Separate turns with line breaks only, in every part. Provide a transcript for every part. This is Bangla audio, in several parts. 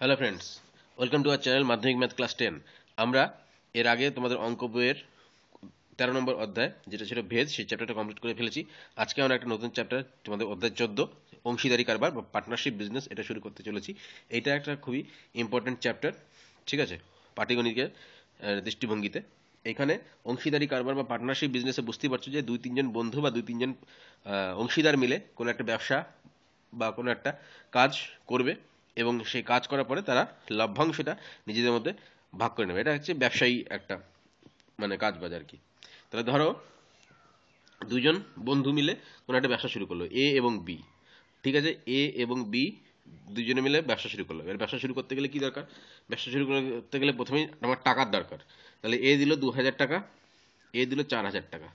Hello friends, welcome to our channel মাধ্যমিক ম্যাথ ক্লাস 10। আমরা এর আগে তোমাদের অঙ্ক বইয়ের 13 নম্বর অধ্যায় যেটা ছিল ভেদ, সেই চ্যাপ্টারটা কমপ্লিট করে ফেলেছি। আজকে আমরা একটা নতুন চ্যাপ্টার, তোমাদের অধ্যায় 14 অংশীদারি কারবার বা পার্টনারশিপ বিজনেস, এটা শুরু করতে চলেছি। এইটা একটা খুবই ইম্পর্টেন্ট চ্যাপ্টার, ঠিক আছে, পাটিগণিতের দৃষ্টিভঙ্গিতে। এখানে অংশীদারি কারবার বা পার্টনারশিপ বিজনেসে বুঝতেই পারছো যে দুই তিনজন বন্ধু বা দুই তিনজন অংশীদার মিলে কোনো একটা ব্যবসা বা কোনো একটা কাজ করবে, এবং সেই কাজ করার পরে তারা লভ্যাংশটা নিজেদের মধ্যে ভাগ করে নেবে। এটা হচ্ছে ব্যবসায়ী একটা মানে কাজ বাজ আর কি। তাহলে ধরো দুজন বন্ধু মিলে কোনো একটা ব্যবসা শুরু করলো, এ এবং বি, ঠিক আছে। এ এবং বি দুজনে মিলে ব্যবসা শুরু করলো। এবার ব্যবসা শুরু করতে গেলে কি দরকার? ব্যবসা শুরু করতে গেলে প্রথমেই আমার টাকার দরকার। তাহলে এ দিল 2,000 টাকা, এ দিল 4,000 টাকা,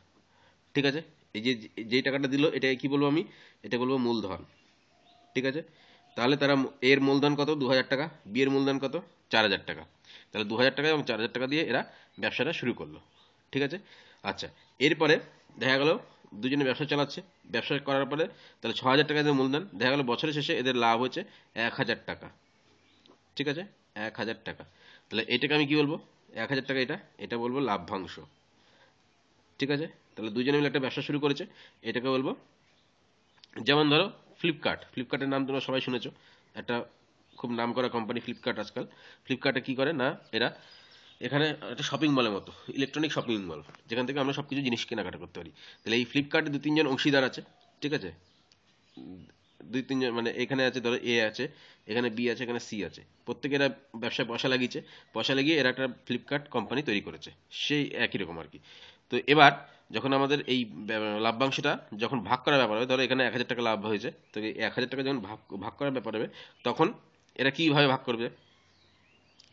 ঠিক আছে। এই যে যেই টাকাটা দিল এটা কি বলবো আমি? এটা বলবো মূলধন, ঠিক আছে। তাহলে তারা এর মূলধন কত? 2,000 টাকা। বি এর মূলধন কত? 4,000 টাকা। তাহলে 2,000 টাকা এবং 4,000 টাকা দিয়ে এরা ব্যবসাটা শুরু করলো, ঠিক আছে। আচ্ছা, এরপরে দেখা গেল দুজনে ব্যবসা চালাচ্ছে। ব্যবসা করার পরে তাহলে 6,000 টাকা এদের মূলধন। দেখা গেল বছরের শেষে এদের লাভ হচ্ছে 1,000 টাকা, ঠিক আছে, 1,000 টাকা। তাহলে এটাকে আমি কি বলবো? 1,000 টাকা, এটা এটা বলবো লাভ্যাংশ, ঠিক আছে। তাহলে দুজনে মিলে একটা ব্যবসা শুরু করেছে, এটাকে বলবো। যেমন ধরো ফ্লিপকার্টের নাম তোমরা সবাই শুনেছো, একটা খুব নাম করা কোম্পানি ফ্লিপকার্ট আজকাল। ফ্লিপকার্টে কি করে না, এরা এখানে একটা শপিং মলের মতো, ইলেকট্রনিক শপিং মল, যেখান থেকে আমরা সবকিছু জিনিস কেনাকাটা করতে পারি। তাহলে এই ফ্লিপকার্টে দু তিনজন অংশীদার আছে, ঠিক আছে। দুই তিনজন মানে এখানে আছে, ধরো এ আছে, এখানে বি আছে, এখানে সি আছে। প্রত্যেকে এরা ব্যবসায় পয়সা লাগিয়েছে, পয়সা লাগিয়ে এরা একটা ফ্লিপকার্ট কোম্পানি তৈরি করেছে, সেই একই রকম আর কি। তো এবার যখন আমাদের এই লাভ্যাংশটা যখন ভাগ করার ব্যাপার হবে, ধরো এখানে 1,000 টাকা লাভ হয়েছে, তো এই 1,000 টাকা যখন ভাগ ভাগ করার ব্যাপার হবে, তখন এরা কিভাবে ভাগ করবে?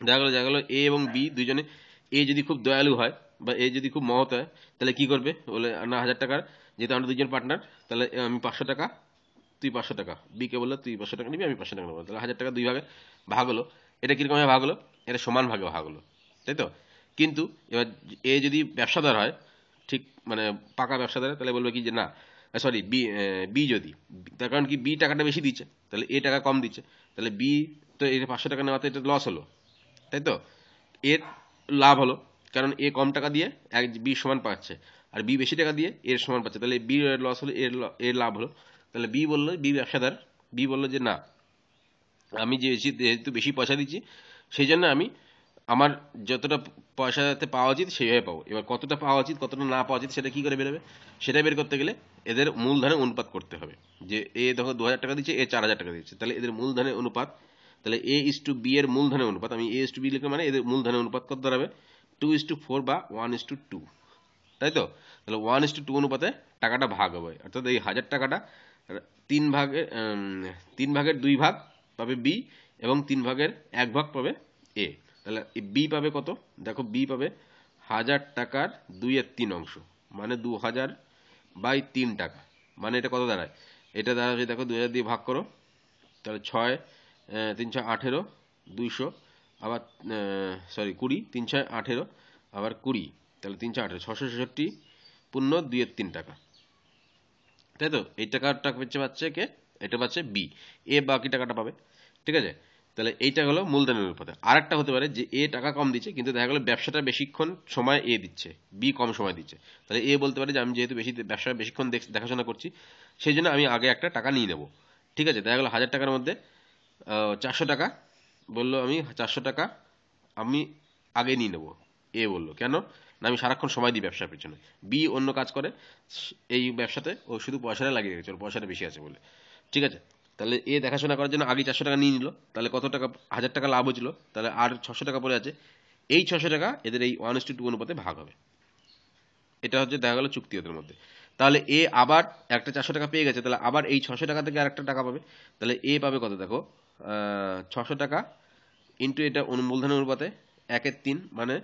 দেখা গেলো এ এবং বি দুইজনে, এ যদি খুব দয়ালু হয় বা এ যদি খুব মহৎ হয়, তাহলে কি করবে? বলে না, 1,000 টাকার, যেহেতু আমরা দুজন পার্টনার, তাহলে আমি 500 টাকা, তুই 500 টাকা। বি কে বললো তুই 500 টাকা নিবি, আমি 500 টাকা নেবো। তাহলে 1,000 টাকা দুই ভাগে ভাগ হলো। এটা কিরকম ভাবে ভাগ হলো? এটা সমান ভাগে ভাগ হলো, তাই তো। কিন্তু এবার এ যদি ব্যবসাদার হয়, ঠিক মানে পাকা ব্যবসাদার, তাহলে বলবে কি যে না, সরি, বি, বি যদি, তার কারণ কি, বি টাকাটা বেশি দিচ্ছে, তাহলে এ টাকা কম দিচ্ছে। তাহলে বি, তো এটা 500 টাকা নেওয়াতে এটা লস হলো, তাই তো। এর লাভ হলো, কারণ এ কম টাকা দিয়ে এক বি সমান পাচ্ছে, আর বি বেশি টাকা দিয়ে এর সমান পাচ্ছে। তাহলে বি এর লস হলো, এর লাভ হলো। তাহলে বি বললো, বি ব্যবসাদার, বি বললো যে না, আমি যেহেতু বেশি পয়সা দিচ্ছি, সেই জন্য আমি আমার যতটা পয়সাতে পাওয়া উচিত সেইভাবে পাবো। এবার কতটা পাওয়া উচিত কতটা না পাওয়া উচিত সেটা কি করে বেরোবে? সেটা বের করতে গেলে এদের মূলধনের অনুপাত করতে হবে। যে এ দেখো 2,000 টাকা দিচ্ছে, এ 4,000 টাকা দিচ্ছে, তাহলে এদের মূলধনের অনুপাত, তাহলে এ ইস টু বি এর মূলধনের অনুপাত, আমি এ ইস টু বি লিখে মানে এদের মূলধনের অনুপাত কত দাঁড়াবে? 2:4 বা 1:2, তাই তো। তাহলে 1:2 অনুপাতে টাকাটা ভাগ হবে, অর্থাৎ এই 1,000 টাকাটা তিন ভাগে, 3/2 ভাগ পাবে বি, এবং 3/1 ভাগ পাবে এ। তাহলে বি পাবে কত? দেখো বি পাবে 1,000 টাকার 2/3 অংশ, মানে 2,000/3 টাকা। মানে এটা কত দাঁড়ায়? এটা দাঁড়াবে, দেখো 2,000 দিয়ে ভাগ করো, তাহলে 6, 3 × 18, 200, আবার সরি 20, 3 × 18, আবার 20, তাহলে 3 × 18, 666 পূর্ণ 2/3 টাকা, তাই তো। এই টাকাটা পাচ্ছে কে? এটা পাচ্ছে বি। এ বাকি টাকাটা পাবে, ঠিক আছে। তাহলে এইটা হলো মূলধনের অনুপাতে। আর একটা হতে পারে যে এ টাকা কম দিচ্ছে, কিন্তু দেখা গেলো ব্যবসাটা বেশিক্ষণ সময় এ দিচ্ছে, বি কম সময় দিচ্ছে। তাহলে এ বলতে পারে যে আমি যেহেতু ব্যবসা বেশিক্ষণ দেখাশোনা করছি, সেই জন্য আমি আগে একটা টাকা নিয়ে নেবো, ঠিক আছে। দেখা গেলো 1,000 টাকার মধ্যে 400 টাকা বললো, আমি 400 টাকা আমি আগে নিয়ে নেবো। এ বললো কেন? না, আমি সারাক্ষণ সময় দিই ব্যবসার পেছনে। বি অন্য কাজ করে, এই ব্যবসাতে ও শুধু পয়সাটা লাগিয়ে রেখেছে, ওর পয়সাটা বেশি আছে বলে, ঠিক আছে। তাহলে এ দেখাশোনা করার জন্য আগে 400 টাকা নিয়ে নিল, তাহলে কত টাকা? 1,000 টাকা লাভ হয়েছিল, তাহলে আর 600 টাকা পড়ে আছে। এই 600 টাকা এদের এই 1:2 অনুপাতে ভাগ হবে। এটা হচ্ছে দেখা গেল চুক্তি ওদের মধ্যে। তাহলে এ আবার একটা 400 টাকা পেয়ে গেছে, তাহলে আবার এই 600 টাকা থেকে আরেকটা টাকা পাবে। তাহলে এ পাবে কত? দেখো 600 টাকা ইন্টু এটা মূলধনের অনুপাতে 1/3, মানে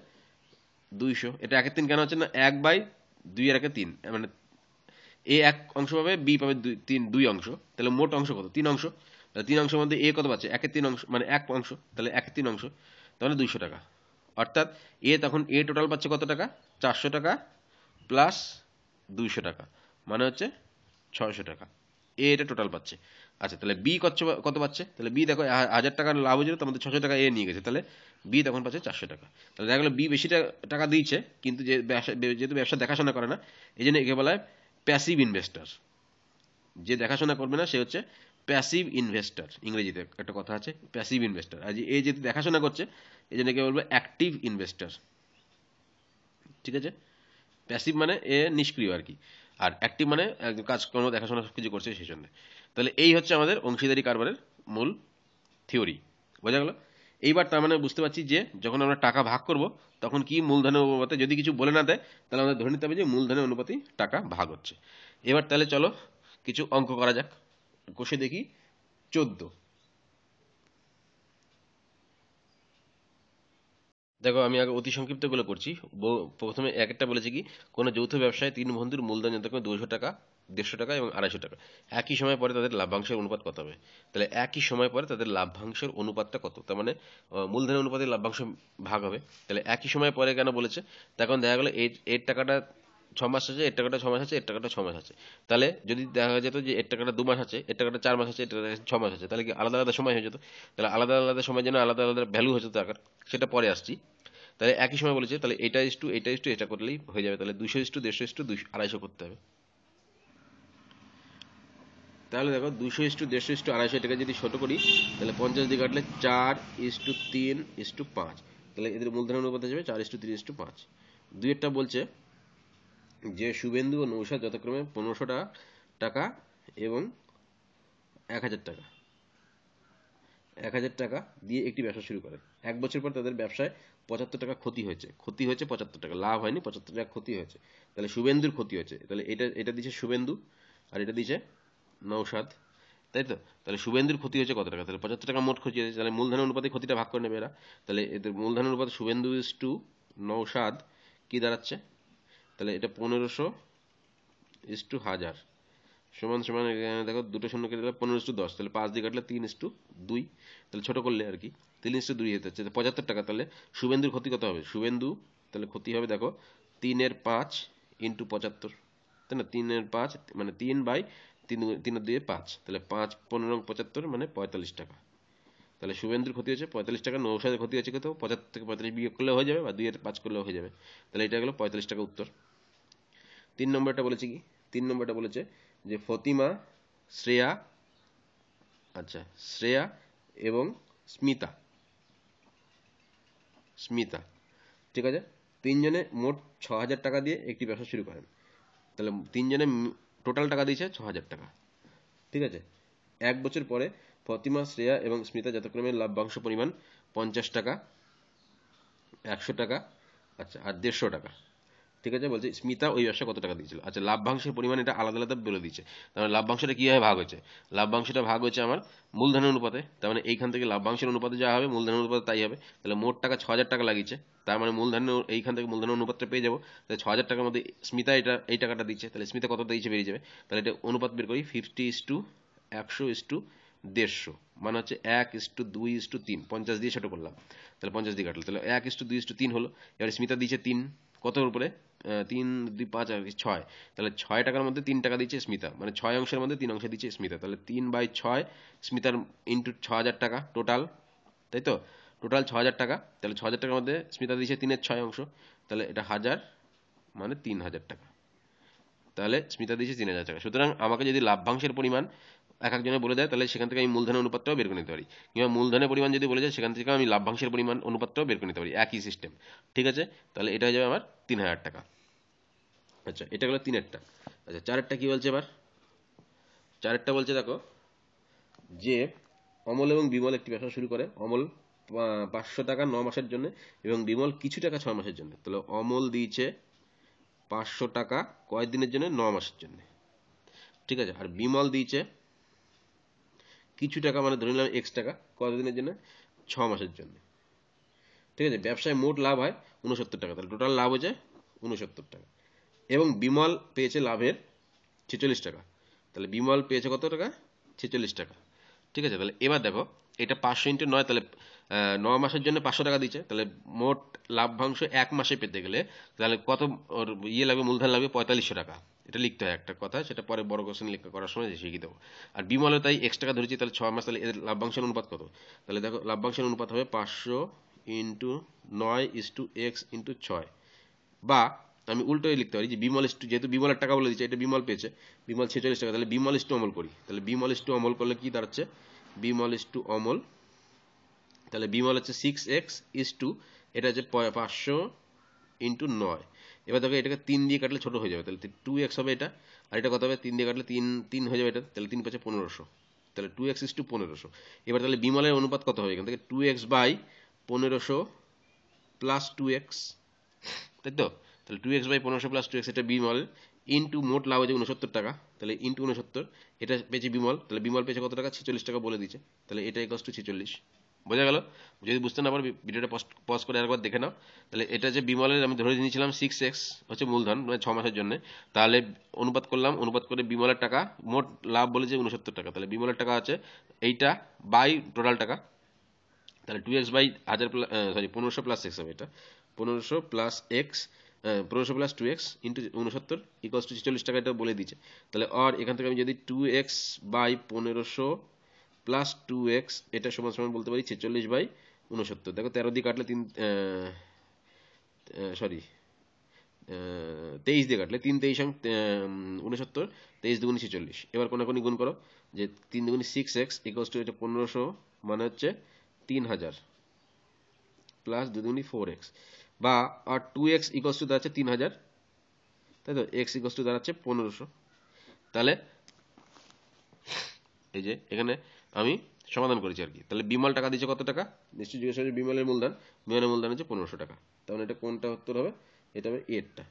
200। এটা 1/3 কেন হচ্ছে না? 1/2 মানে এ 1 অংশ পাবে, বি পাবে 2 অংশ, তাহলে মোট অংশ কত? 3 অংশ। তাহলে 3 অংশের মধ্যে এ কত পাচ্ছে? 1/3 অংশ, মানে 1 অংশ, তাহলে 1/3 অংশ, তাহলে 200 টাকা। অর্থাৎ তখন টোটাল পাচ্ছে কত টাকা? 400 টাকা প্লাস 200 টাকা, মানে হচ্ছে 600 টাকা। এটা টোটাল পাচ্ছে। আচ্ছা, তাহলে বি কত পাচ্ছে? তাহলে বি দেখো 1000 টাকার লাভ হয়েছিল, তার মধ্যে 600 টাকা এ নিয়ে গেছে, তাহলে বি তখন পাচ্ছে 400 টাকা। তাহলে দেখা গেলো বি বেশি টাকা দিয়েছে, কিন্তু যেহেতু ব্যবসা দেখাশোনা করে না, এই জন্য একে বলা হয় প্যাসিভ ইনভেস্টার। যে দেখাশোনা করবে না সে হচ্ছে প্যাসিভ ইনভেস্টার। ইংরেজিতে একটা কথা আছে প্যাসিভ ইনভেস্টার। আর এ যেহেতু দেখাশোনা করছে, এই জন্য একে বলবো অ্যাক্টিভ ইনভেস্টার। ঠিক আছে, প্যাসিভ মানে এ নিষ্ক্রিয় আর কি, আর অ্যাক্টিভ মানে একদম কাজকর্ম দেখাশোনা সব কিছু করছে সেই জন্য। তাহলে এই হচ্ছে আমাদের অংশীদারি কারবারের মূল থিওরি। বোঝা গেল? এইবার তার মানে বুঝতে পারছি যে যখন আমরা টাকা ভাগ করব তখন কি মূলধনের অনুপাতে, যদি কিছু বলে না দেয় তাহলে আমাদের ধরে নিতে হবে যে মূলধনের অনুপাতে টাকা ভাগ হচ্ছে। এবার তাহলে চলো কিছু অঙ্ক করা যাক। কষে দেখি 14। দেখো আমি আগে অতি সংক্ষিপ্ত গুলো করছি। প্রথমে একটা বলেছে কি, কোনো যৌথ ব্যবসায় 3 বন্ধুর মূলধন যথাক্রমে 200 টাকা, 150 টাকা এবং 250 টাকা। একই সময় পরে তাদের লাভ্যাংশের অনুপাত কত হবে? তাহলে একই সময় পরে তাদের লাভ্যাংশের অনুপাতটা কত, তার মানে মূলধনের অনুপাতে লাভ্যাংশ ভাগ হবে। তাহলে একই সময় পরে কেন বলেছে? তখন দেখা গেলো এর টাকাটা 6 মাস আছে, এর টাকাটা 6 মাস আছে, এর টাকাটা 6 মাস আছে। তাহলে যদি দেখা যেত যে এর টাকাটা 2 মাস আছে, এর টাকাটা 4 মাস আছে, এর টাকাটা 6 মাস আছে, তাহলে কি আলাদা আলাদা সময় হয়ে যেত? তাহলে আলাদা আলাদা সময়ের জন্য আলাদা আলাদা ভ্যালু হয়ে যেত টাকার, সেটা পরে আসছি। তাহলে একই সময় বলেছে, তাহলে এটা এটা করলেই হয়ে যাবে। তাহলে 200:150:200 করতে হবে। তাহলে দেখো 200:150:200 এটাকে যদি ছোট করি, তাহলে 50 দিয়ে কাটলে 4:3:5। তাহলে এদের মূলধনের অনুপাত যাবে 4:3:5। দুইয়েরটা বলছে যে শুভেন্দু ও নৌশাদ যথাক্রমে 1500 টাকা এবং 1000 টাকা 1000 টাকা দিয়ে একটি ব্যবসা শুরু করে। 1 বছর পর তাদের ব্যবসায় 75 টাকা ক্ষতি হয়েছে। ক্ষতি হয়েছে 75 টাকা, লাভ হয়নি, 75 টাকা ক্ষতি হয়েছে। তাহলে শুভেন্দুর ক্ষতি হয়েছে, তাহলে এটা এটা দিচ্ছে শুভেন্দু আর এটা দিচ্ছে নৌশাদ, তাই তো? তাহলে শুভেন্দুর ক্ষতি হয়েছে কত টাকা? তাহলে 75 টাকা মোট ক্ষতি হয়েছে। তাহলে মূলধনের অনুপাতে ক্ষতিটা ভাগ করে নেবে এরা। তাহলে এদের মূলধনের অনুপাতে শুভেন্দু ইস টু নৌশাদ কি দাঁড়াচ্ছে? তাহলে এটা 1500:1000 সমান সমান, এখানে দেখো দুটো শূন্য কেটে দিলে 15:10, তাহলে 5 দিয়ে কাটলে 3:2, তাহলে ছোট করলে আর কি 3:2 হতে হচ্ছে 75 টাকা। তাহলে শুভেন্দুর ক্ষতি কত হবে? শুভেন্দু তাহলে ক্ষতি হবে দেখো 3/5 × 75, তাই না? 3/5 মানে 3/3 তাহলে 5×15=75 মানে 45 টাকা। তাহলে শুভেন্দুর ক্ষতি হচ্ছে 45 টাকা, নৌশাদের ক্ষতি হচ্ছে কত? 75 থেকে 45 বিয়োগ করলে হয়ে যাবে, বা 2/5 করলেও হয়ে যাবে। তাহলে এটা গেলো 45 টাকা উত্তর। 3 নম্বরটা বলেছে কি? 3 নম্বরটা বলেছে যে ফতিমা, শ্রেয়া, আচ্ছা শ্রেয়া এবং স্মিতা, স্মিতা ঠিক আছে, তিনজনে মোট 6000 টাকা দিয়ে একটি ব্যবসা শুরু করেন। তাহলে তিনজনে টোটাল টাকা দিয়েছে 6000 টাকা, ঠিক আছে। 1 বছর পরে ফতিমা, শ্রেয়া এবং স্মিতা যথাক্রমে লাভ্যাংশ পরিমাণ 50 টাকা, 100 টাকা, আচ্ছা আর 150 টাকা, ঠিক আছে। বলছে স্মিতা ওই ব্যবসা কত টাকা দিয়েছিল। আচ্ছা লাভ্যাংশের পরিমাণ এটা আলাদা আলাদা বলে দিচ্ছে। তার মানে লাভ্যাংশটা কিভাবে ভাগ হয়েছে? লাভ্যাংশটা ভাগ হয়েছে আমার মূলধনের অনুপাতে। তার মানে এইখান থেকে লাভ্যাংশের অনুপাতে যা হবে মূলধনের অনুপাতে তাই হবে। তাহলে মোট টাকা 6000 টাকা লাগিয়েছে, তার মানে মূলধনের এইখান থেকে মূলধনের অনুপাতটা পেয়ে যাবো। তাহলে 6000 টাকার মধ্যে স্মিতা এই টাকাটা দিচ্ছে, তাহলে স্মিতা কত দিয়েছে বেরিয়ে যাবে। তাহলে এটা অনুপাত বের করি 50:100:150, মানে হচ্ছে 1:2:3, 50 দিয়ে ছোট করলাম, তাহলে 50 দিয়ে কাটলো, তাহলে 1:2:3 হলো। এবারে স্মিতা দিয়েছে 3, কতর উপরে? 3 2 5 আর 6, তাহলে 6 টাকার মধ্যে 3 টাকা দিচ্ছে স্মিতা, মানে 6 অংশের মধ্যে 3 অংশ দিচ্ছে স্মিতা। তাহলে 3/6 স্মিতার ইন্টু 6000 টাকা টোটাল, তাই তো? টোটাল 6000 টাকা। তাহলে 6000 টাকার মধ্যে স্মিতা দিচ্ছে 3/6 অংশ, তাহলে এটা 1000 মানে 3000 টাকা। তাহলে স্মিতা দিয়েছে 3000 টাকা। সুতরাং আমাকে যদি লাভ্যাংশের পরিমাণ এক একজনে বলে দেয়, তাহলে সেখান থেকে আমি মূলধনের অনুপাতটাও বের করে নিতে পারি, কিংবা মূলধনের পরিমাণ যদি বলে যায় সেখান থেকে আমি লাভ্যাংশের পরিমাণ অনুপাতটাও বের করে নিতে পারি, একই সিস্টেম, ঠিক আছে। তাহলে এটা হয়ে যাবে আমার 3000 টাকা। আচ্ছা এটা গেলো 3-এরটা। আচ্ছা 4-এরটা কি বলছে এবার? 4-এরটা বলছে দেখো যে অমল এবং বিমল একটি ব্যবসা শুরু করে। অমল 500 টাকা 9 মাসের জন্য এবং বিমল কিছু টাকা 6 মাসের জন্য। তাহলে অমল দিয়েছে 500 টাকা কয় দিনের জন্য? 9 মাসের জন্য, ঠিক আছে। আর বিমল দিয়েছে কিছু টাকা, মানে ধরে নিলাম x টাকা, কতদিনের জন্য? 6 মাসের জন্য, ঠিক আছে। ব্যবসায় মোট লাভ হয় 69 টাকা, তাহলে টোটাল লাভ হয়েছে 69 টাকা। এবং বিমল পেয়েছে লাভের 46 টাকা, তাহলে বিমল পেয়েছে কত টাকা? 46 টাকা, ঠিক আছে। তাহলে এবার দেখো এটা 500 × 9, তাহলে 9 মাসের জন্য 500 টাকা দিচ্ছে, তাহলে মোট লাভ্যাংশ 1 মাসে পেতে গেলে তাহলে কত ওর লাগবে? মূলধন লাগবে 4500 টাকা, এটা লিখতে হয় একটা কথা, সেটা পরে বড় কোশ্চেন লেখা করার সময় শিখিয়ে দেবো। আর বিমলে তাই x টাকা ধরেছি, তাহলে 6 মাস, তাহলে এর লাভ্যাংশের অনুপাত কত? তাহলে দেখো লাভ্যাংশের অনুপাত হবে 500 ইন্টু 9:x ইন্টু 6। বা আমি উল্টোই লিখতে পারি যে বিমল ইস্টু, যেহেতু বিমলের টাকা বলে দিচ্ছে, এটা বিমল পেয়েছে, বিমল 46 টাকা, তাহলে বিমল ইস্টু অমল করি। তাহলে বিমল ইস্টু অমল করলে কি দাঁড়াচ্ছে? বিমল ইস্টু অমল, তাহলে বিমল হচ্ছে 6x ইস্টু, এটা হচ্ছে 500 ইন্টু 9। এবার দেখো এটাকে 3 দিয়ে কাটলে ছোট হয়ে যাবে, তাহলে 2x হবে এটা। আর এটা কত হবে? 3 দিয়ে কাটলে 3 হয়ে যাবে এটা, তাহলে 3 পাঁচে 1500, তাহলে 2x ইস্টু 1500। এবার তাহলে বিমলের অনুপাত কত হবে? এখান থেকে 2x বাই 1500 প্লাস 2x, তাই তো? তাহলে 2x বাই 1500 প্লাস 2x, এটা বিমল, ইন্টু মোট লাভ হয়েছে 69 টাকা, তাহলে ইন্টু 69, এটা পেয়েছে বিমল, তাহলে বিমল পেয়েছে কত টাকা? 46 টাকা বলে দিচ্ছে, তাহলে এটা ইকুয়ালস টু 46। বোঝা গেল? যদি বুঝতে না পারো ভিডিওটা পজ করে একবার দেখে নাও। তাহলে এটা যে বিমলের আমি ধরে নিয়েছিলাম 6x হচ্ছে মূলধন, মানে 6 মাসের জন্য, তাহলে অনুপাত করলাম, অনুপাত করে বিমলের টাকা, মোট লাভ বলেছে 69 টাকা, তাহলে বিমলের টাকা আছে এইটা বাই টোটাল টাকা, তাহলে 2x by 1000 sorry 1500 plus x হবে, এটা 1500 plus x, 1500 plus 2x into 69 equals to 46 টাকা, এটা বলে দিচ্ছে। তাহলে আর এখান থেকে আমি যদি 2x বাই 1500 প্লাস 2x, এটা সমান সমান বলতে পারি 46 বাই 69। দেখো 13 দিয়ে কাটলে 3, সরি 23 দিয়ে কাটলে 3 23 69, 23 দুগুণি 46। এবার কোনাকুনি গুণ করো, যে 3 দুগুণি 6x ইকুয়ালস টু এটা 1500 মানে হচ্ছে 3000 প্লাস 2 দুগুণি 4x, বা আর 2x ইকুয়ালস টু দাঁড়াচ্ছে 3000, তাই তো? x ইকুয়ালস টু দাঁড়াচ্ছে 1500। তাহলে এই যে এখানে আমি সমাধান করেছি আর কি। তাহলে বিমল টাকা দিচ্ছে কত টাকা? নিশ্চয়ই জিজ্ঞেস করছে বিমলের মূলধন, বিমলের মূলধন হচ্ছে 1500 টাকা, তাহলে এটা কোনটা উত্তর হবে? এটা হবে এরটা,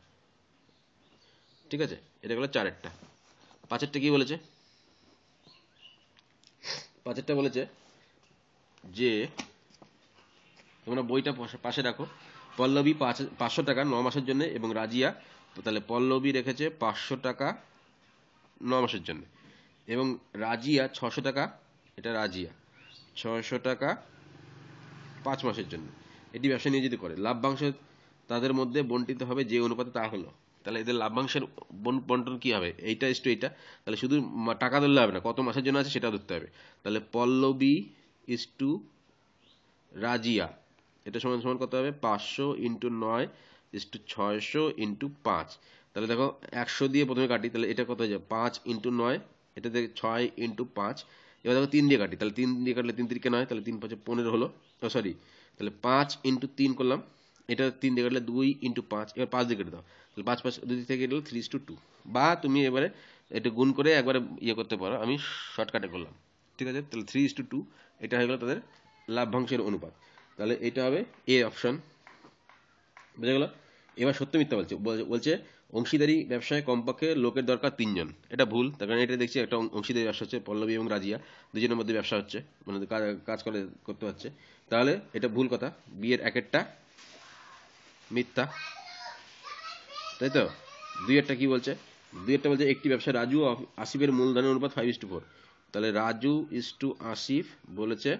ঠিক আছে? এটা গেল 4-এরটা। 5-এরটা কি বলেছে? 5-এরটা বলেছে যে তোমরা বইটা পাশে রাখো, পল্লবী 500 টাকা 9 মাসের জন্য এবং রাজিয়া, তাহলে পল্লবী রেখেছে 500 টাকা 9 মাসের জন্য, এবং রাজিয়া 600 টাকা, এটা রাজিয়া 600 টাকা 5 মাসের জন্য। এটি ব্যবসা নিয়ে যদি করে, লাভ্যাংশ তাদের মধ্যে বন্টিত হবে যে অনুপাতে তা হলো। তাহলে এদের লাভ্যাংশের বন্টন কি হবে? এইটা ইস টু এইটা, তাহলে শুধু টাকা ধরলে হবে না, কত মাসের জন্য আছে সেটা ধরতে হবে। তাহলে পল্লবী ইস টু রাজিয়া, এটা সমান সমান কত হবে? 500 ইন্টু 9 ইস টু 600 ইন্টু 5। তাহলে দেখো 100 দিয়ে প্রথমে কাটি, তাহলে এটা কত হয়ে যাবে? 5 ইন্টু 9, এটা দেখে 6 ইন্টু 5। এবার দেখো 3 দিয়ে কাটি, তাহলে 3 দিয়ে কাটলে 3 তিরিকে 9, তাহলে 3 5 15 হলো, সরি, তাহলে 5 ইন্টু 3 করলাম, এটা 3 দিয়ে কাটলে 2 ইন্টু 5, এবার 5 দিয়ে কেটে দাও, তাহলে 5 5 2 থেকে কেটে 3:2। বা তুমি এবারে এটা গুণ করে একবারে ইয়ে করতে পারো, আমি শর্টকাটে করলাম, ঠিক আছে? তাহলে 3:2, এটা হয়ে গেল তাদের লাভ্যাংশের অনুপাত। তাহলে এটা হবে এ অপশন, বুঝা গেল? এবার সত্য মিথ্যা বলছে অংশীদারি ব্যবসায় কমপক্ষে লোকের দরকার 3 জন। এটা ভুল, তার কারণ এটা দেখছি একটা অংশীদারি ব্যবসা হচ্ছে, পল্লবী এবং রাজিয়া দুজনের মধ্যে ব্যবসা হচ্ছে, মানে কাজ করতে হচ্ছে, তাহলে এটা ভুল কথা। বিয়ের 1-এরটা মিথ্যা, তাই তো? 2-এরটা কি বলছে? 2-এরটা বলছে একটি ব্যবসা রাজু ও আসিফের মূলধনের অনুপাত 5:4, তাহলে রাজু ইস টু আসিফ বলেছে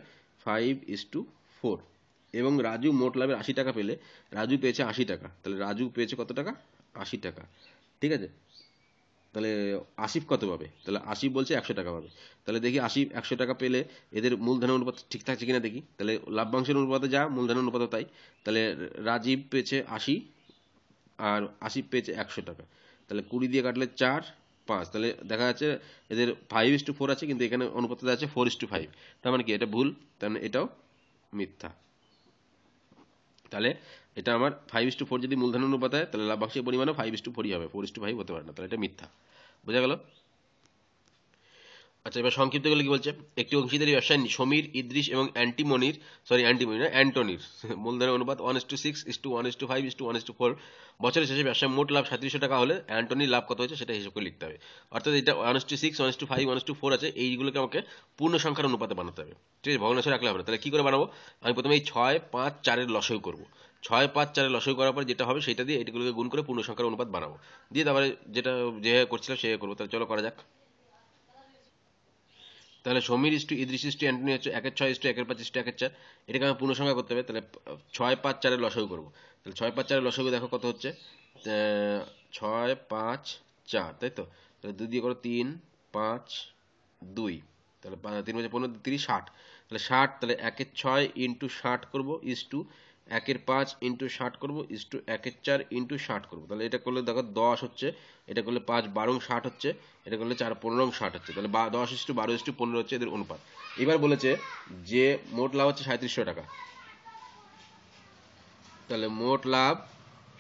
5:4, এবং রাজু মোট লাভের 80 টাকা পেলে রাজু পেয়েছে 80 টাকা, তাহলে রাজু পেয়েছে কত টাকা? 80 টাকা, ঠিক আছে? তাহলে আসিফ কত পাবে? তাহলে আসিফ বলছে 100 টাকা পাবে। তাহলে দেখি আসিফ 100 টাকা পেলে এদের মূলধনের অনুপাত ঠিক থাকছে কিনা দেখি। তাহলে লাভ্যাংশের অনুপাতে যা, মূলধনের অনুপাতে তাই। তাহলে রাজীব পেয়েছে 80 আর আসিফ পেয়েছে 100 টাকা, তাহলে 20 দিয়ে কাটলে 4 5, তাহলে দেখা যাচ্ছে এদের 5:4 আছে, কিন্তু এখানে অনুপাতে আছে 4:5, তার মানে কি এটা ভুল, তার মানে এটাও মিথ্যা। তাহলে এটা আমার 5:4 যদি মূলধন অনুপাত হয়, তাহলে লাভ্যাংশের পরিমাণও 5:4 হবে, 4:5 হতে পারে না, তাহলে এটা মিথ্যা। বোঝা গেল? আচ্ছা, এবার সংক্ষিপ্ত করলে কি বলছে? একটি অংশীদারি ব্যবসায় সমীর, ইদ্রিস এবং অ্যান্টনির মূলধনের অনুপাত 1:6:1:5:1:4। বছরের শেষে ব্যবসায় মোট লাভ 3700 টাকা হলে অ্যান্টনির লাভ কত হয়েছে সেটা হিসাব করে লিখতে হবে। অর্থাৎ এটা 1:6, 1:5, 1:4 আছে, এইগুলোকে আমাকে পূর্ণ সংখ্যার অনুপাতে বানাতে হবে, ঠিক আছে? ভগ্নাংশে রাখলে হবে না। তাহলে কি করে বানাবো? আমি প্রথমে এই 6 5 4-এর লসাগু করবো। 6 5 4-এর লসাগু করার পর যেটা হবে সেটা দিয়ে এটাগুলোকে গুণ করে পূর্ণ সংখ্যার অনুপাত বানাবো, দিয়ে তারপরে যেটা যে করছিলাম সে করবো। তাহলে চলো করা যাক। তাহলে Samir is to Idris is to Antony হচ্ছে 1/6 ইস টু 1/5 ইস টু 1/4, এটাকে আমি পূর্ণ সংখ্যা করতে হবে। তাহলে 6 5 4-এর লসাগু করবো। তাহলে 6 5 4-এর লসাগু দেখো কত হচ্ছে? 6 5 4, তাই তো? তাহলে 2 দিয়ে করো 3 5 2, তাহলে 3 5 15 30 60, তাহলে 60, তাহলে 1 এর 6 ইন্টু 60 করবো ইস টু 1 এর 5 ইন্টু 60 করবো ইস টু 1 এর 4 ইন্টু 60 করবো। তাহলে এটা করলে দেখো 10 হচ্ছে, এটা করলে 5 12 60 হচ্ছে, এটা করলে 4 15 60 হচ্ছে, তাহলে 10 ইস টু 12 ইস টু 15 হচ্ছে এদের অনুপাত। এবার বলেছে যে মোট লাভ হচ্ছে 3700 টাকা, তাহলে মোট লাভ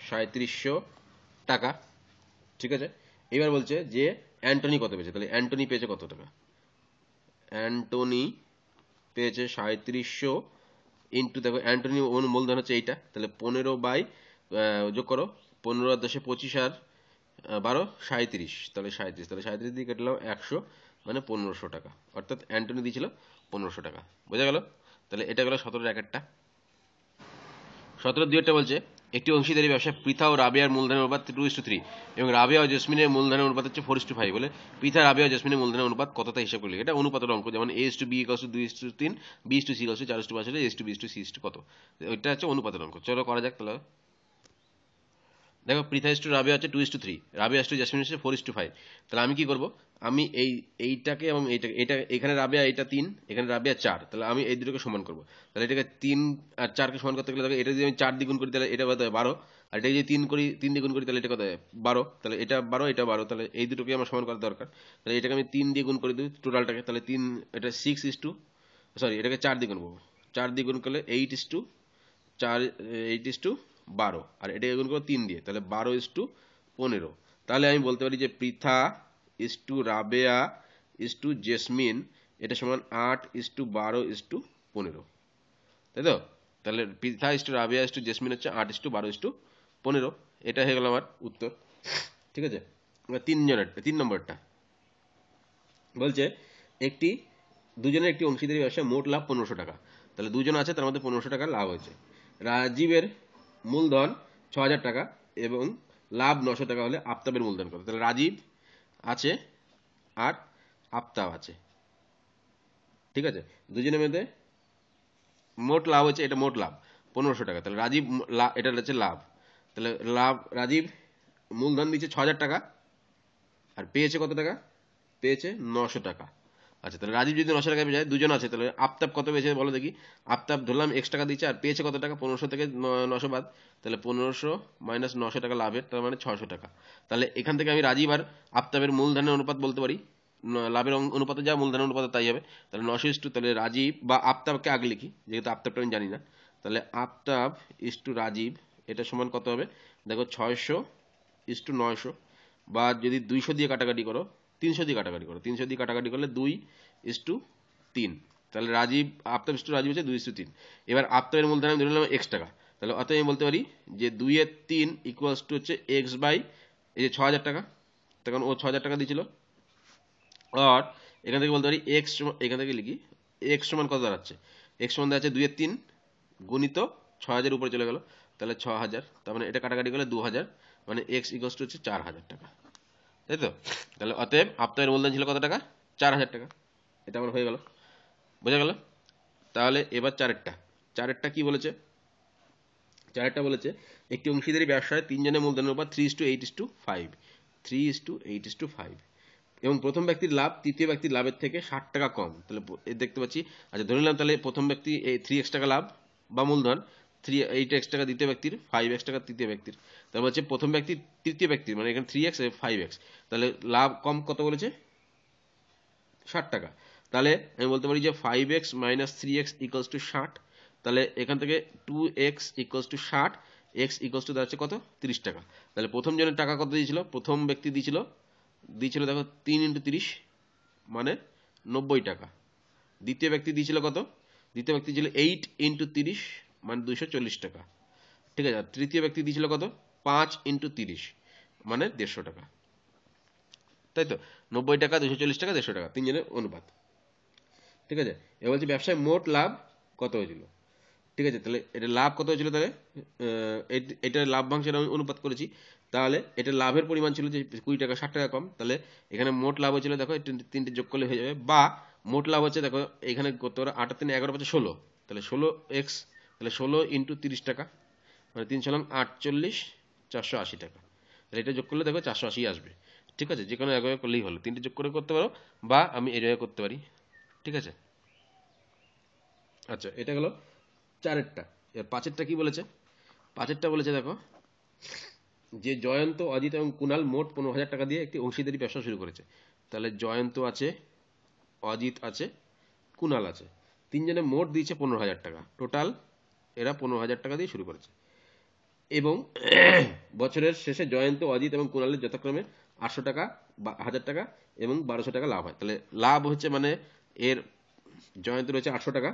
3700 টাকা, ঠিক আছে। এবার বলছে যে অ্যান্টনি কত পেয়েছে, তাহলে অ্যান্টনি পেয়েছে কত টাকা, অ্যান্টনি পেয়েছে 3700 ইন্টু, দেখো অ্যান্টনি মূলধন হচ্ছে এইটা, তাহলে 15 বাই যোগ করো 15 আর 10 25 আর 12 37, তাহলে 37, তাহলে 37 দিয়ে কাটলাম 100, মানে 1500 টাকা, অর্থাৎ অ্যান্টনি দিয়েছিল 1500 টাকা। বোঝা গেল? তাহলে এটা গেল 17 একটা। 17 বলছে একটি অংশীদারি ব্যবসায় পৃথা ও রাবেয়ার মূলধনের অনুপাত 2:3 এবং রাবেয়া ও জেসমিনের মূলধনের অনুপাত হচ্ছে 4:5 বলে পৃথা, রাবেয়া ও জেসমিনের মূলধনের অনুপাত কত তা হিসাব করলে। এটা অনুপাতের অঙ্ক, যেমন A:B = 2:3, B:C = 4:5 হলে A:B:C কত, ওইটা হচ্ছে অনুপাতের অঙ্ক। চলো করা যাক তাহলে। দেখো পৃথা ইস টু রাবেয়া হচ্ছে 2:3, রাবেয়া ইস টু জেসমিন হচ্ছে 4:5, তাহলে আমি কি করব, আমি এইটাকে এবং এইটাকে, এটা এখানে রাবেয়া, এটা 3, এখানে রাবেয়া 4, তাহলে আমি এই দুটোকে সমান করব। তাহলে এটাকে 3 আর 4 কে সমান করতে গেলে দেখো এটা যদি আমি 4 দ্বিগুণ করি তাহলে এটা কত হয় 12, আর এটা যদি 3 দ্বিগুণ করি তাহলে এটা কত হয় 12, তাহলে এটা 12 এটা 12, তাহলে এই দুটোকে আমার সমান করা দরকার। তাহলে এটাকে আমি 3 দিয়ে গুণ করে দিই টোটালটাকে, তাহলে 3 এটা 6 ইস টু, সরি এটাকে 4 দ্বিগুণ করবো, 4 দ্বিগুণ করলে 8 ইস টু 4, 8 ইস টু 12, আর এটাকে গুণ করবো 3 দিয়ে, তাহলে 12 ইস টু 15। তাহলে আমি বলতে পারি যে Pritha is to Rabeya is to jasmine এটা সমান 8 ইস টু 12 ইস টু 15, তাই তো? তাহলে Pritha is to Rabeya is to jasmine হচ্ছে 8 ইস টু 12 ইস টু 15, এটা হয়ে গেল আমার উত্তর, ঠিক আছে। 3 নম্বরটা বলছে দুজনের একটি অংশীদারি ব্যবসায় মোট লাভ 1500 টাকা, তাহলে দুজন আছে তার মধ্যে 1500 টাকা লাভ হয়েছে। রাজীবের মূলধন 6000 টাকা এবং লাভ 900 টাকা হলে আফতাবের মূলধন কত, তাহলে রাজীব আছে আর আফতাব আছে, ঠিক আছে। দুজনের মধ্যে মোট লাভ হচ্ছে, এটা মোট লাভ 1500 টাকা, তাহলে রাজীব এটা হচ্ছে লাভ, তাহলে লাভ রাজীব মূলধন দিচ্ছে 6000 টাকা আর পেয়েছে কত টাকা, পেয়েছে 900 টাকা। আচ্ছা, তাহলে রাজীব যদি 900 টাকা পেয়ে যায়, দুজন আছে, তাহলে আফতাব কত পেয়েছে বলো দেখি। আফতাব ধরলাম x টাকা দিচ্ছে আর পেয়েছে কত টাকা, 1500 থেকে 900 বাদ, তাহলে 1500 মাইনাস 900 টাকা লাভের, তার মানে 600 টাকা। তাহলে এখান থেকে আমি রাজীব আর আফতাবের মূলধনের অনুপাত বলতে পারি, লাভের অনুপাতে যা মূলধনের অনুপাতে তাই হবে, তাহলে 900 তাহলে রাজীব বা আফতাবকে আগে লিখি, যেহেতু আফতাবটা আমি জানি না, তাহলে আফতাব ইস টু রাজীব এটা সমান কত হবে, দেখো 600 ইস টু 900, বা যদি 200 দিয়ে কাটাকাটি করো, 300 দিয়ে কাটাকাটি করো, 300 দিয়ে কাটাকাটি করলে 2:3, তাহলে রাজীব আফতাব ইস টু রাজীব হচ্ছে 2:3। এবার আফতাবের মূলধন আমি ধরে নিলাম x টাকা, তাহলে অতএব আমি বলতে পারি যে 2/3 ইকুয়ালস টু হচ্ছে x বাই এই যে 6000 টাকা, তখন ও 6000 টাকা দিয়েছিল, আর এখান থেকে বলতে পারি x, এখান থেকে লিখি x সমান কত দাঁড়াচ্ছে, x সমান দাঁড়াচ্ছে 2/3 গুণিত 6000 উপরে চলে গেল, তাহলে 6000, তার মানে এটা কাটাকাটি করলে 2000, মানে x ইকুয়ালস টু হচ্ছে 4000 টাকা, তাই তো? তাহলে অতএব আফতাবের মূলধন ছিল কত টাকা, 4000 টাকা, এটা আমার হয়ে গেল, বোঝা গেল? তাহলে এবার চারেরটা কি বলেছে, চারেরটা বলেছে একটি অংশীদারি ব্যবসায় 3 জনের মূলধনের উপর 3:8:5, 3:8:5 এবং প্রথম ব্যক্তির লাভ তৃতীয় ব্যক্তির লাভের থেকে 60 টাকা কম, তাহলে দেখতে পাচ্ছি। আচ্ছা, ধরে নিলাম তাহলে প্রথম ব্যক্তি 3x টাকা লাভ বা মূলধন, 8x টাকা দ্বিতীয় ব্যক্তির, 5x টাকা তৃতীয় ব্যক্তির, তাহলে হচ্ছে প্রথম ব্যক্তি তৃতীয় ব্যক্তির, মানে এখানে 3x 5x, তাহলে লাভ কম কত বলেছে 60 টাকা, তাহলে আমি বলতে পারি যে 5x minus 3x equals to 60, তাহলে এখান থেকে 2x equals to 60, x equals to দাঁড়াচ্ছে কত 30 টাকা। তাহলে প্রথম জনের টাকা কত দিয়েছিল, প্রথম ব্যক্তি দিয়েছিল দেখো 3 × 30 মানে 90 টাকা, দ্বিতীয় ব্যক্তি দিয়েছিল কত, দ্বিতীয় ব্যক্তি ছিল 8 × 30 মানে 240 টাকা, ঠিক আছে। তৃতীয় ব্যক্তি দিয়েছিল কত 5 × 30 মানে 150 টাকা, তাই তো? 90 টাকা, 240 টাকা, 150 টাকা, তিনজনের অনুপাত, ঠিক আছে। এবার বলছি ব্যবসায় মোট লাভ কত হয়েছিল, ঠিক আছে। তাহলে এটা লাভ কত হয়েছিল, তাহলে এটা লাভ্যাংশের আমি অনুপাত করেছি, তাহলে এটা লাভের পরিমাণ ছিল যে 20 টাকা, 60 টাকা কম, তাহলে এখানে মোট লাভ হয়েছিল দেখো তিনটে যোগ করলে হয়ে যাবে, বা মোট লাভ হচ্ছে দেখো এখানে কত 8 × 3 11 = 16, তাহলে 16x, তাহলে 16 × 30 টাকা মানে 3 × 48 480 টাকা, তাহলে এটা যোগ করলে দেখো 480 আসবে, ঠিক আছে, যে কোনো একভাবে করলেই হলো, 3টে যোগ করে করতে পারো বা আমি এইভাবে করতে পারি। ঠিক আছে, আচ্ছা এটা গেল 4এরটা। এর 5এরটা কি বলেছে? 5এরটা বলেছে দেখো, যে জয়ন্ত, অজিত এবং কুণাল মোট 15,000 টাকা দিয়ে একটি অংশীদারি ব্যবসা শুরু করেছে। তাহলে জয়ন্ত আছে, অজিত আছে, কুণাল আছে, তিনজনে মোট দিয়েছে 15,000 টাকা। টোটাল এরা 15,000 টাকা দিয়ে শুরু করেছে এবং বছরের শেষে জয়ন্ত, অজিত এবং কুণালের যথাক্রমে 800 টাকা, 1000 টাকা এবং 1200 টাকা লাভ হয়। তাহলে লাভ হচ্ছে মানে এর জয়ন্তের হচ্ছে 800 টাকা,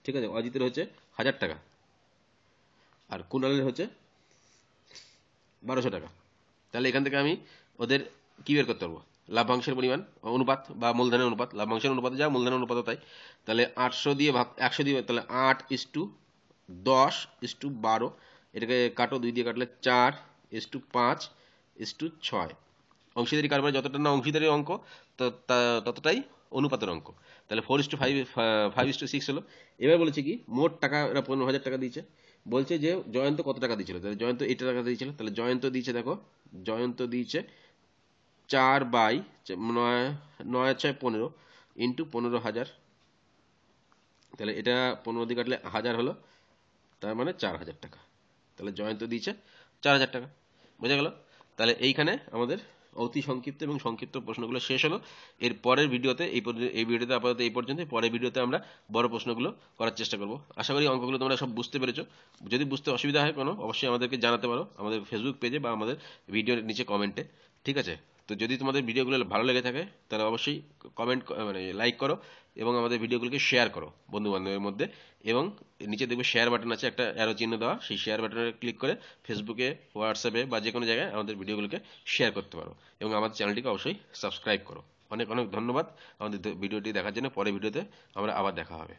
ঠিক আছে, অজিতের হচ্ছে 1000 টাকা আর কুণালের হচ্ছে 1200 টাকা। তাহলে এখান থেকে আমি ওদের কি বের করতে পারবো? লাভ্যাংশের পরিমাণ, অনুপাত বা মূলধনের অনুপাত, লাভ্যাংশের অনুপাতে যা মূলধনের অনুপাত তাই। তাহলে 800 দিয়ে ভাগ 100 দিয়ে, তাহলে 8:10:12, এটাকে কাটো, 2 দিয়ে কাটলে 4:5:6। অংশীদারি কারবারে যতটা না অংশীদারি অঙ্ক ততটাই অনুপাতের অঙ্ক। তাহলে 4:5 5:6 হলো। এবার বলেছে কি মোট টাকা এরা 15,000 টাকা দিয়েছে। বলছে যে জয়ন্ত কত টাকা দিয়েছিল, তাহলে জয়ন্ত 8 টাকা দিয়েছিল। তাহলে জয়ন্ত দিয়েছে, দেখো জয়ন্ত দিয়েছে 4/9 9 6 15 ইন্টু 15,000। তাহলে এটা 15 দিয়ে কাটলে 1000 হলো, তার মানে 4,000 টাকা। তাহলে জয়ন্ত দিয়েছে 4,000 টাকা। বোঝা গেল? তাহলে এইখানে আমাদের অতি সংক্ষিপ্ত এবং সংক্ষিপ্ত প্রশ্নগুলো শেষ হলো। এর পরের ভিডিওতে এই ভিডিওতে আপাতত এই পর্যন্ত। পরের ভিডিওতে আমরা বড় প্রশ্নগুলো করার চেষ্টা করব। আশা করি অঙ্কগুলো তোমরা সব বুঝতে পেরেছো। যদি বুঝতে অসুবিধা হয় কোনো, অবশ্যই আমাদেরকে জানাতে পারো আমাদের ফেসবুক পেজে বা আমাদের ভিডিওর নিচে কমেন্টে। ঠিক আছে, তো যদি তোমাদের ভিডিওগুলো ভালো লেগে থাকে তাহলে অবশ্যই কমেন্ট মানে লাইক করো এবং আমাদের ভিডিওগুলোকে শেয়ার করো বন্ধু বান্ধবের মধ্যে। এবং নিচে দেখবে শেয়ার বাটন আছে, একটা অ্যারো চিহ্ন দেওয়া, সেই শেয়ার বাটনে ক্লিক করে ফেসবুকে, হোয়াটসঅ্যাপে বা যে কোনো জায়গায় আমাদের ভিডিওগুলোকে শেয়ার করতে পারো এবং আমাদের চ্যানেলটিকে অবশ্যই সাবস্ক্রাইব করো। অনেক অনেক ধন্যবাদ আমাদের ভিডিওটি দেখার জন্য। পরের ভিডিওতে আমরা আবার দেখা হবে।